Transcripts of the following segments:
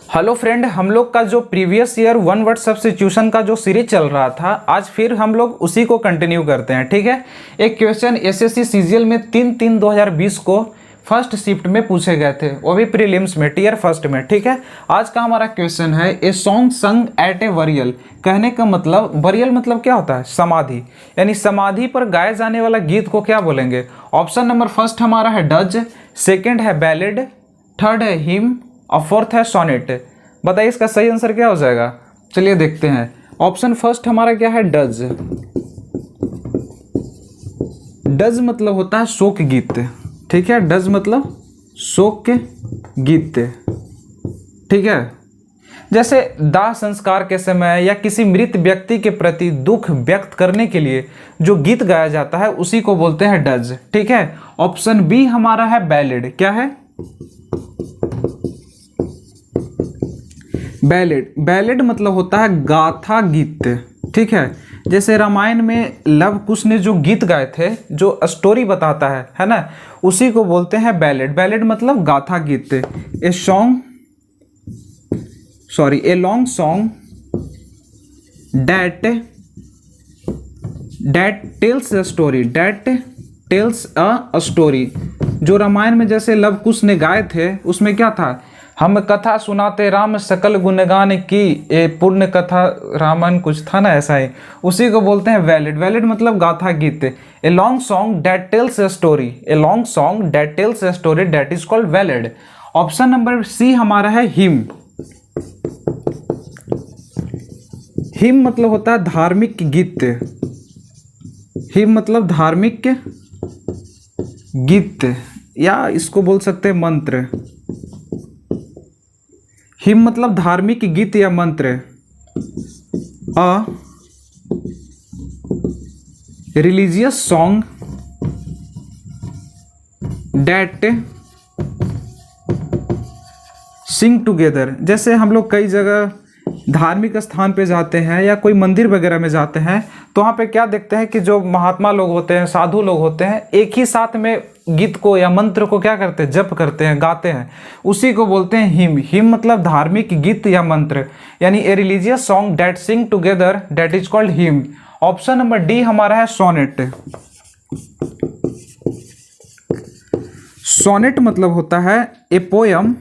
Hello friend, हम लोग का जो previous year one word substitution का जो सीरीज चल रहा था, आज फिर हम लोग उसी को कंटिन्यू करते हैं। ठीक है। एक क्वेश्चन एसएससी सीजीएल में 3/3/2020 को फर्स्ट शिफ्ट में पूछे गए थे, वो भी प्रीलिम्स में टीयर फर्स्ट में। ठीक है। आज का हमारा क्वेश्चन है a song sung at a burial. कहने का मतलब, बरियल मतलब क्या होता है? समाधि, यानी समाधि पर गाए जाने वाला गीत को क्या बोलेंगे? ऑप्शन नंबर फर्स्ट हमारा है डज, सेकेंड है बैलेड, थर्ड है हिम और फोर्थ है सोनेट। बताइए इसका सही आंसर क्या हो जाएगा? चलिए देखते हैं। ऑप्शन फर्स्ट हमारा क्या है? डज। डज मतलब होता है शोक गीत। ठीक है। डज मतलब शोक गीत। ठीक है। जैसे दाह संस्कार के समय या किसी मृत व्यक्ति के प्रति दुख व्यक्त करने के लिए जो गीत गाया जाता है उसी को बोलते हैं डज। ठीक है। ऑप्शन बी हमारा है बैलेड। क्या है? बैलेड। बैलेड मतलब होता है गाथा गीत। ठीक है। जैसे रामायण में लव कुश ने जो गीत गाए थे, जो स्टोरी बताता है ना, उसी को बोलते हैं बैलेड। बैलेड मतलब गाथा गीत। A long song that tells a story. That tells a story. जो रामायण में जैसे लव कुश ने गाए थे, उसमें क्या था? हम कथा सुनाते राम सकल गुणगान की, ए पूर्ण कथा रामन, कुछ था ना ऐसा ही, उसी को बोलते हैं वैलिड। वैलिड मतलब गाथा गीत। A long song that tells a story. A long song that tells a story that is called ballad. Option number C हमारा है हिम। हिम मतलब होता है धार्मिक गीत। हिम मतलब धार्मिक गीत, या इसको बोल सकते हैं मंत्र। हिम मतलब धार्मिक गीत या मंत्र। A religious song that sing together. जैसे हम लोग कई जगह धार्मिक स्थान पे जाते हैं या कोई मंदिर वगैरह में जाते हैं, तो वहाँ पे क्या देखते हैं कि जो महात्मा लोग होते हैं, साधु लोग होते हैं, एक ही साथ में गीत को या मंत्र को क्या करते हैं? जप करते हैं, गाते हैं। उसी को बोलते हैं हिम। हिम मतलब धार्मिक गीत या मंत्र, यानी a religious song that Singh together that is called him. Option number D हमारा है सोनेट। सोनेट मतलब होता है ए पोयम,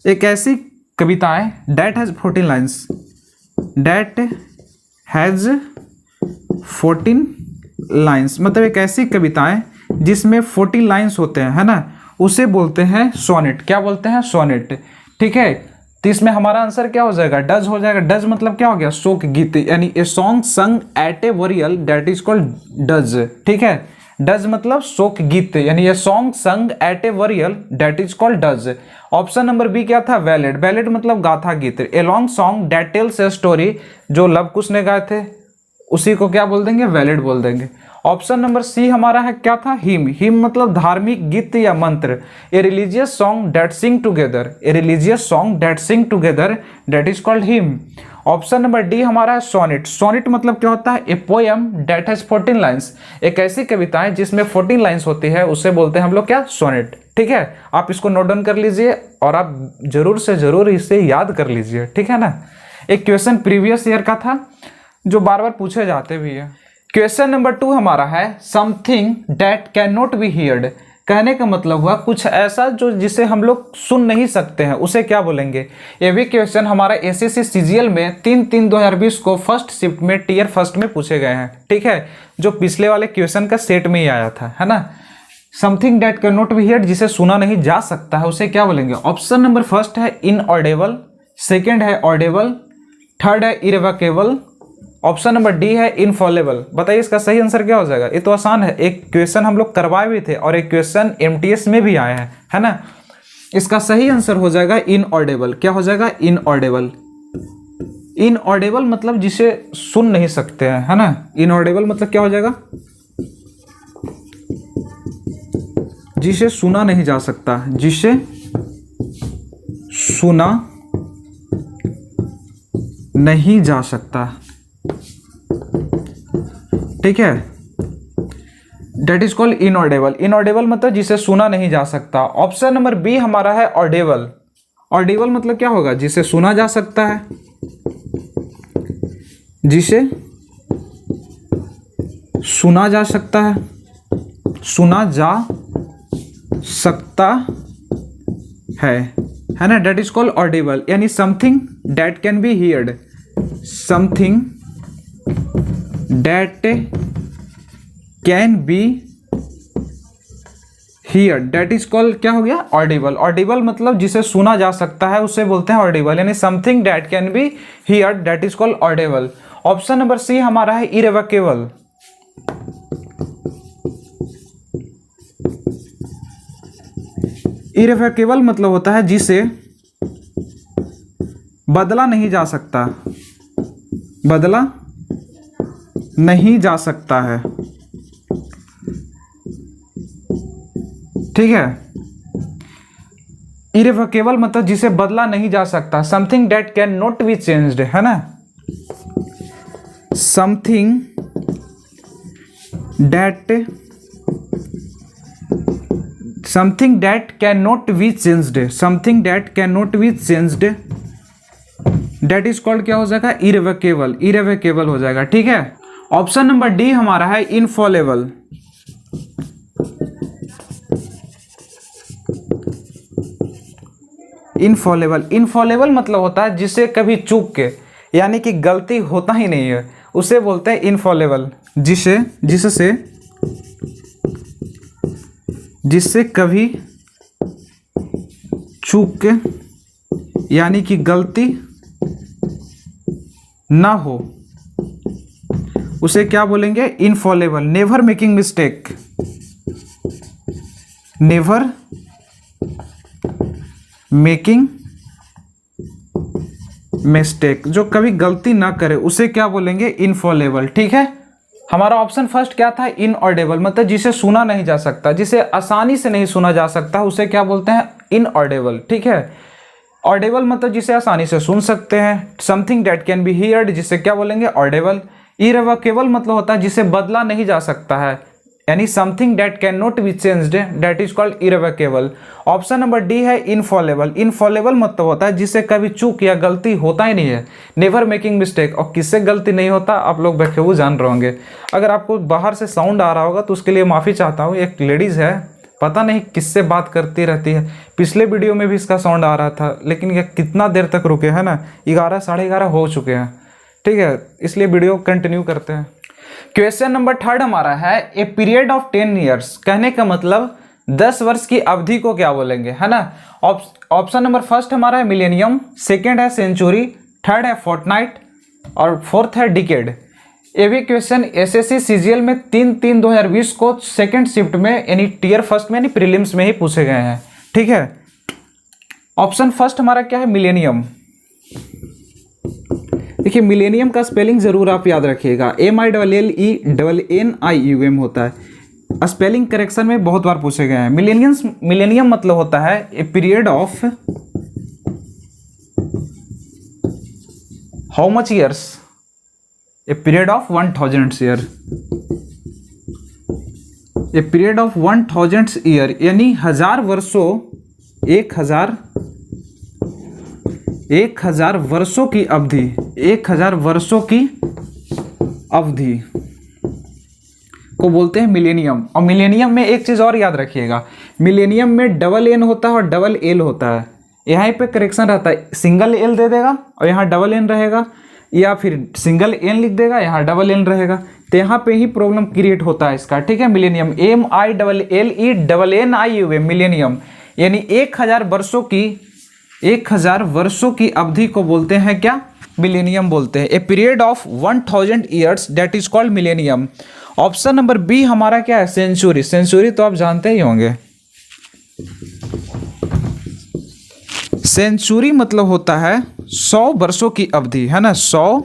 एक ऐसी कविताएं that has 14 lines. That has 14 lines मतलब एक ऐसी कविताएं जिसमें 14 लाइन्स होते हैं, है ना, उसे बोलते हैं सोनेट। क्या बोलते हैं? सोनेट। ठीक है। तो इसमें हमारा आंसर क्या हो जाएगा? डज हो जाएगा। डज मतलब क्या हो गया? शोक गीत, यानी a song sung at a burial that is called dirge. ठीक है। डज मतलब शोक गीत, यानी a song sung at a burial that is called dirge. Option number B क्या था? वैलिड। वैलिड मतलब गाथा गीत। A long song that tells a story, जो लव कुश ने गाए थे, उसी को क्या बोल देंगे? वैलिड बोल देंगे। ऑप्शन नंबर सी हमारा है क्या था? हिम। हिम मतलब धार्मिक गीत या मंत्र। A religious song that Singh together. A religious song that Singh together that is called him. Option number D हमारा है सोनेट। सोनेट मतलब क्या होता है? ए पोयम दैट हैज 14 लाइन्स। एक ऐसी कविताएं जिसमें 14 लाइन्स होती है, उसे बोलते हैं हम लोग क्या? सोनेट। ठीक है। आप इसको नोट डाउन कर लीजिए और आप जरूर से जरूर इसे याद कर लीजिए। ठीक है ना। एक क्वेश्चन प्रीवियस ईयर का था जो बार बार पूछे जाते भी है। क्वेश्चन नंबर 2 हमारा है something that can not B heard. कहने का मतलब हुआ कुछ ऐसा जो जिसे हम लोग सुन नहीं सकते हैं, उसे क्या बोलेंगे? ये भी क्वेश्चन हमारा एसएससी सीजीएल में 3/3/2020 को फर्स्ट शिफ्ट में टीयर फर्स्ट में पूछे गए हैं। ठीक है। जो पिछले वाले क्वेश्चन का सेट में ही आया था, है ना। Something that can not B heard, जिसे सुना नहीं जा सकता है, उसे क्या बोलेंगे? ऑप्शन नंबर फर्स्ट है इनऑडिबल, सेकेंड है ऑडिबल, थर्ड है इररिवोकेबल, ऑप्शन नंबर डी है इनफॉलेबल। बताइए इसका सही आंसर क्या हो जाएगा? ये तो आसान है, एक क्वेश्चन हम लोग करवाए भी थे और एक क्वेश्चन एमटीएस में भी आया है ना। इसका सही आंसर हो जाएगा इनऑडिबल। क्या हो जाएगा? इनऑडिबल। इनऑडिबल मतलब जिसे सुन नहीं सकते हैं, है ना। इनऑडिबल मतलब क्या हो जाएगा? जिसे सुना नहीं जा सकता, जिसे सुना नहीं जा सकता। ठीक है। That is called inaudible. Inaudible मतलब जिसे सुना नहीं जा सकता। ऑप्शन नंबर बी हमारा है ऑडिबल। ऑडिबल मतलब क्या होगा? जिसे सुना जा सकता है, जिसे सुना जा सकता है, सुना जा सकता है ना, डेट इज कॉल्ड ऑडिबल। यानी something that can be heard, something that can be hear, that is called क्या हो गया? ऑडिबल। ऑडिबल मतलब जिसे सुना जा सकता है उसे बोलते हैं ऑडिबल, यानी something that can be hear that is called audible. Option number C हमारा है इरेवोकेबल। इरेवोकेबल मतलब होता है जिसे बदला नहीं जा सकता, बदला नहीं जा सकता है, ठीक है। इरेवोकेबल मतलब जिसे बदला नहीं जा सकता, something that can not be changed, है ना, something that can not be changed, something that can not be changed, that is called क्या हो जाएगा? इरेवोकेबल, इरेवोकेबल हो जाएगा, ठीक है। ऑप्शन नंबर डी हमारा है इनफॉलेबल। इनफॉलेबल, इनफॉलेबल मतलब होता है जिसे कभी चूक के, यानी कि गलती होता ही नहीं है, उसे बोलते हैं इनफॉलेबल। जिससे कभी चूक के, यानी कि गलती ना हो, उसे क्या बोलेंगे? Infallible. Never making mistake, never making mistake, जो कभी गलती ना करे उसे क्या बोलेंगे? इनफॉलेबल, ठीक है। हमारा ऑप्शन फर्स्ट क्या था? इनऑडिबल, मतलब जिसे सुना नहीं जा सकता, जिसे आसानी से नहीं सुना जा सकता, उसे क्या बोलते हैं? इनऑडिबल, ठीक है। ऑडिबल मतलब जिसे आसानी से सुन सकते हैं, something that can be heard, जिसे क्या बोलेंगे? ऑडिबल। इरेवोकेबल मतलब होता है जिसे बदला नहीं जा सकता है, यानी something that can not be changed, that is called irrevocable. Option number D है इनफॉलेबल। इनफॉलेबल मतलब होता है जिसे कभी चूक या गलती होता ही नहीं है, नेवर मेकिंग मिस्टेक। और किससे गलती नहीं होता आप लोग बखूबी जान रहे होंगे। अगर आपको बाहर से साउंड आ रहा होगा तो उसके लिए माफ़ी चाहता हूँ। एक लेडीज़ है, पता नहीं किससे बात करती रहती है, पिछले वीडियो में भी इसका साउंड आ रहा था, लेकिन ये कितना देर तक रुके, है ना, 11 साढ़े 11 हो चुके हैं, ठीक है, इसलिए वीडियो कंटिन्यू करते हैं। क्वेश्चन नंबर थर्ड हमारा है ए पीरियड ऑफ 10 ईयर्स, कहने का मतलब 10 वर्ष की अवधि को क्या बोलेंगे, है ना। ऑप्शन नंबर फर्स्ट हमारा है मिलेनियम, सेकंड है सेंचुरी, थर्ड है फोर्टनाइट और फोर्थ है डिकेड। ये भी क्वेश्चन एसएससी सीजीएल में 3/3 2020 को सेकंड शिफ्ट में यानी टियर फर्स्ट में यानी प्रीलिम्स में ही पूछे गए हैं, ठीक है। ऑप्शन फर्स्ट हमारा क्या है? मिलेनियम। देखिए मिलेनियम का स्पेलिंग जरूर आप याद रखिएगा, MILLENNIUM होता है। स्पेलिंग करेक्शन में बहुत बार पूछे गए हैं। मिलेनियम मतलब होता है ए period of how much years? A period of 1000 year, a period of 1000 year, यानी 1000 वर्षों, 1000 वर्षों की अवधि, 1000 वर्षों की अवधि को बोलते हैं मिलेनियम। और मिलेनियम में एक चीज और याद रखिएगा, मिलेनियम में डबल एन होता है और डबल एल होता है। यहाँ पे करेक्शन रहता है, सिंगल एल दे देगा और यहाँ डबल एन रहेगा, या फिर सिंगल एन लिख देगा यहाँ डबल एन रहेगा, तो यहाँ पे ही प्रॉब्लम क्रिएट होता है इसका, ठीक है। मिलेनियम MILLENNIUM मिलेनियम, यानी 1000 वर्षों की अवधि को बोलते हैं क्या? मिलेनियम बोलते हैं। A period of 1000 years that is called millennium. Option number B हमारा क्या है? सेंचुरी। सेंचुरी तो आप जानते ही होंगे, सेंचुरी मतलब होता है 100 वर्षों की अवधि, है ना, 100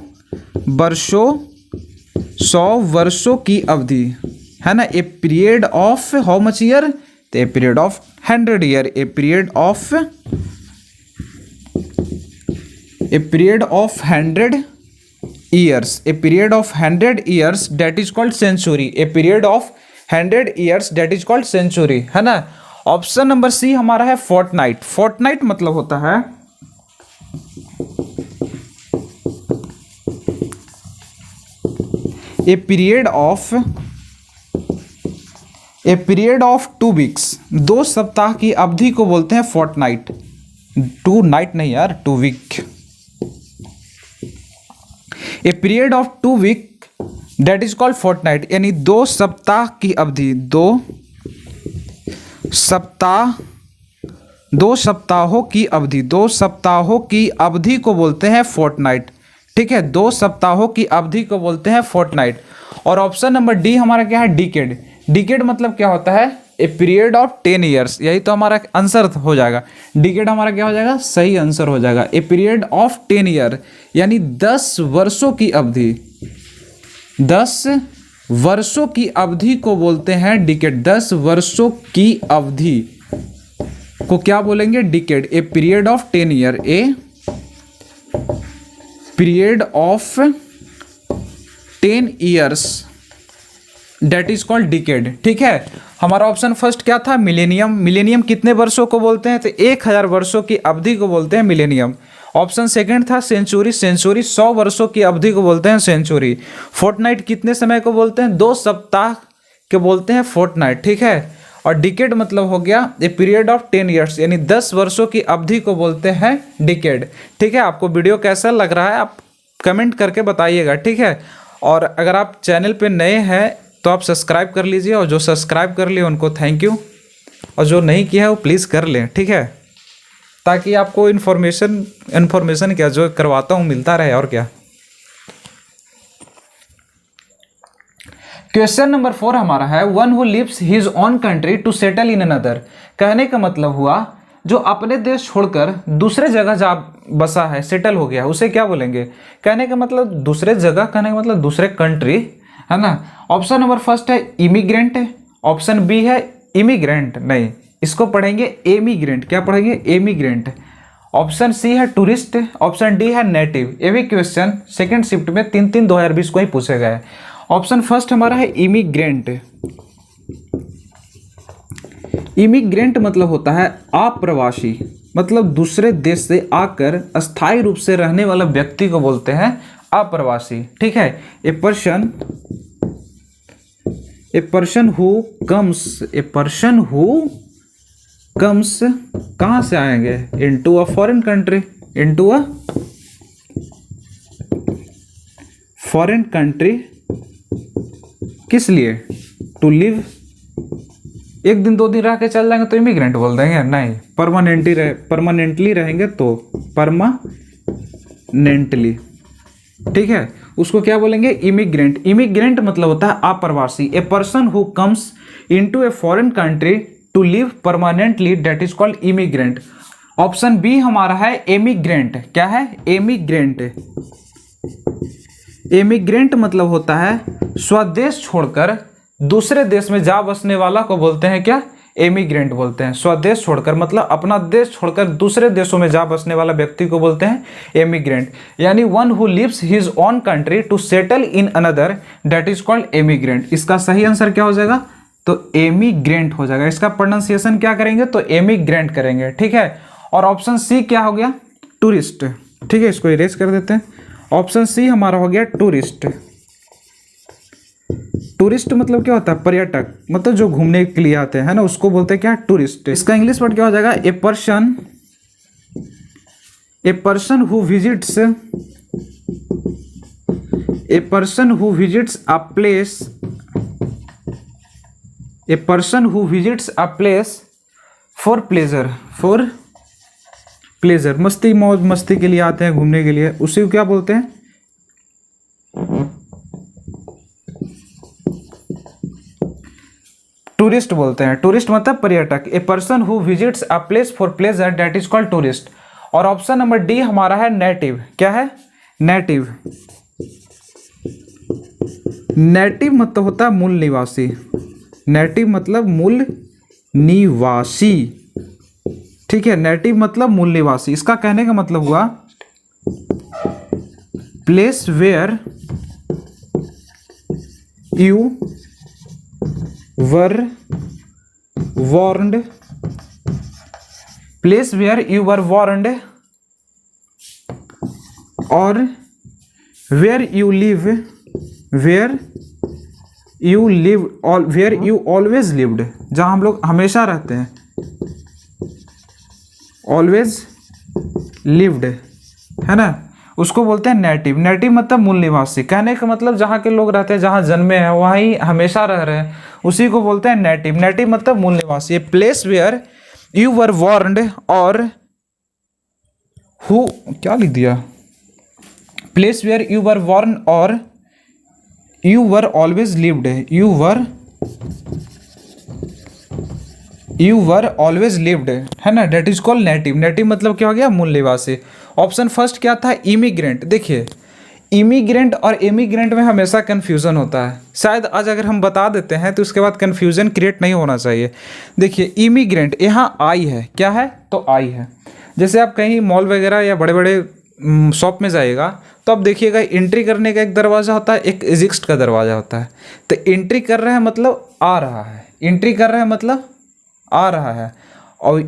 वर्षों की अवधि, है ना। A period of how much year? तो a period of 100 year, a period of 100 years, a period of 100 years that is called century, a period of 100 years that is called century, है ना। ऑप्शन नंबर सी हमारा है Fortnite. Fortnite मतलब होता है ए period of 2 weeks, 2 सप्ताह की अवधि को बोलते हैं फोर्टनाइट। 2 नाइट नहीं यार, 2 week. A period of 2 week that is called fortnight, यानी 2 सप्ताह की अवधि, 2 सप्ताहों की अवधि, 2 सप्ताहों की अवधि को बोलते हैं फोर्टनाइट। ठीक है, 2 सप्ताहों की अवधि को बोलते हैं फोर्टनाइट। और ऑप्शन नंबर डी हमारा क्या है, डिकेड। डिकेड मतलब क्या होता है, ए पीरियड ऑफ 10 ईयर्स, यही तो हमारा आंसर हो जाएगा। डिकेड हमारा क्या हो जाएगा, सही आंसर हो जाएगा। ए पीरियड ऑफ 10 ईयर यानी 10 वर्षों की अवधि, 10 वर्षों की अवधि को बोलते हैं डिकेड। 10 वर्षों की अवधि को क्या बोलेंगे, decade. A period of 10 year, a period of 10 years that is called decade. ठीक है, हमारा ऑप्शन फर्स्ट क्या था, मिलेनियम। मिलेनियम कितने वर्षों को बोलते हैं, तो 1000 वर्षों की अवधि को बोलते हैं मिलेनियम। ऑप्शन सेकंड था सेंचुरी। सेंचुरी 100 वर्षों की अवधि को बोलते हैं सेंचुरी। फोर्टनाइट कितने समय को बोलते हैं, 2 सप्ताह के बोलते हैं फोर्टनाइट। ठीक है, और डिकेड मतलब हो गया ए पीरियड ऑफ 10 ईयर्स, यानी 10 वर्षों की अवधि को बोलते हैं डिकेड। ठीक है, आपको वीडियो कैसा लग रहा है आप कमेंट करके बताइएगा। ठीक है, और अगर आप चैनल पे नए हैं तो आप सब्सक्राइब कर लीजिए, और जो सब्सक्राइब कर लिए उनको थैंक यू, और जो नहीं किया है वो प्लीज़ कर लें। ठीक है, ताकि आपको इन्फॉर्मेशन क्या जो करवाता हूँ मिलता रहे, और क्या। क्वेश्चन नंबर 4 हमारा है, one who lives his own country to settle in another. कहने का मतलब हुआ जो अपने देश छोड़कर दूसरे जगह जा बसा है, सेटल हो गया, उसे क्या बोलेंगे। कहने का मतलब दूसरे जगह, कहने का मतलब दूसरे कंट्री, है ना। ऑप्शन नंबर फर्स्ट है इमिग्रेंट, ऑप्शन बी है इमिग्रेंट, नहीं इसको पढ़ेंगे एमिग्रेंट। क्या पढ़ेंगे, एमिग्रेंट। ऑप्शन सी है टूरिस्ट, ऑप्शन डी है नेटिव। ये भी क्वेश्चन सेकंड शिफ्ट में 3-3 2020 को ही पूछे गए। ऑप्शन फर्स्ट हमारा है इमिग्रेंट। इमिग्रेंट मतलब होता है अप्रवासी, मतलब दूसरे देश से आकर अस्थायी रूप से रहने वाला व्यक्ति को बोलते हैं अप्रवासी। ठीक है, ए पर्सन हु कम्स कहाँ से आएंगे, into a foreign country, into a foreign country. किस लिए, टू लिव। 1 दिन 2 दिन रह के चल जाएंगे तो इमिग्रेंट बोल देंगे, नहीं परमानेंटली रहेंगे तो परमानेंटली। ठीक है, उसको क्या बोलेंगे, इमिग्रेंट। इमिग्रेंट मतलब होता है अप्रवासी। A person who comes into a foreign country to live permanently that is called immigrant. Option B हमारा है एमिग्रेंट। क्या है, एमिग्रेंट। एमिग्रेंट मतलब होता है स्वदेश छोड़कर दूसरे देश में जा बसने वाला को बोलते हैं क्या, एमिग्रेंट बोलते हैं। स्वदेश छोड़कर मतलब अपना देश छोड़कर दूसरे देशों में जा बसने वाला व्यक्ति को बोलते हैं एमिग्रेंट। यानी one who lives his own country to settle in another that is called emigrant. इसका सही आंसर क्या हो जाएगा, तो एमिग्रेंट हो जाएगा। इसका प्रोनाउंसिएशन क्या करेंगे, तो एमिग्रेंट करेंगे। ठीक है, और ऑप्शन सी क्या हो गया, टूरिस्ट। ठीक है, इसको इरेज कर देते हैं। ऑप्शन सी हमारा हो गया टूरिस्ट। टूरिस्ट मतलब क्या होता है, पर्यटक, मतलब जो घूमने के लिए आते हैं ना, उसको बोलते हैं क्या, टूरिस्ट। इसका इंग्लिश वर्ड क्या हो जाएगा, ए person who visits a place for pleasure, मस्ती मौज मस्ती के लिए आते हैं घूमने के लिए, उसी को क्या बोलते हैं, टूरिस्ट बोलते हैं। टूरिस्ट मतलब पर्यटक। ए person who visits a place for pleasure that is called tourist. और ऑप्शन नंबर डी हमारा है नेटिव। क्या है, नेटिव। नेटिव मतलब होता है मूल निवासी। नेटिव मतलब मूल निवासी। ठीक है, नेटिव मतलब मूल निवासी। इसका कहने का मतलब हुआ place where you were warned, place where you were warned और where you live where you live where you always lived, जहाँ हम लोग हमेशा रहते हैं, ऑलवेज लिव्ड, है ना, उसको बोलते हैं नेटिव। नेटिव मतलब मूल निवासी, कहने का मतलब जहाँ के लोग रहते हैं, जहाँ जन्मे हैं, वहीं हमेशा रह रहे हैं, उसी को बोलते हैं नेटिव। नेटिव मतलब मूल निवासी। Place where you were born और हु, क्या लिख दिया, place where you were born और you were always lived, you were always lived, है ना, that is called native. Native मतलब क्या हो गया, मूल निवासी। ऑप्शन फर्स्ट क्या था, इमिग्रेंट। देखिए इमिग्रेंट और इमिग्रेंट में हमेशा कन्फ्यूज़न होता है, शायद आज अगर हम बता देते हैं तो उसके बाद कन्फ्यूज़न क्रिएट नहीं होना चाहिए। देखिए इमिग्रेंट, यहाँ आई है, क्या है, तो आई है। जैसे आप कहीं मॉल वगैरह या बड़े बड़े शॉप में जाइएगा तो आप देखिएगा एंट्री करने का एक दरवाज़ा होता है, एक एग्जिट का दरवाज़ा होता है। तो एंट्री कर रहे हैं मतलब आ रहा है, एंट्री कर रहे हैं मतलब आ रहा है, और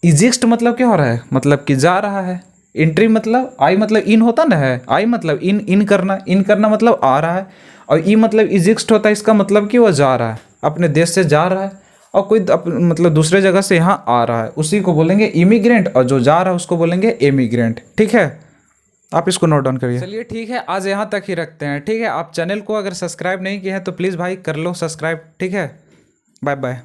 एग्जिट मतलब क्या हो रहा है, मतलब कि जा रहा है। एंट्री मतलब आई मतलब इन होता ना है, आई मतलब इन करना, इन करना मतलब आ रहा है, और ई मतलब एग्जिट होता है, इसका मतलब कि वो जा रहा है, अपने देश से जा रहा है, और कोई मतलब दूसरे जगह से यहाँ आ रहा है, उसी को बोलेंगे इमिग्रेंट, और जो जा रहा है उसको बोलेंगे एमिग्रेंट। ठीक है, आप इसको नोट डाउन करिए। चलिए ठीक है, आज यहाँ तक ही रखते हैं। ठीक है, आप चैनल को अगर सब्सक्राइब नहीं किए हैं तो प्लीज़ भाई कर लो सब्सक्राइब। ठीक है, बाय बाय।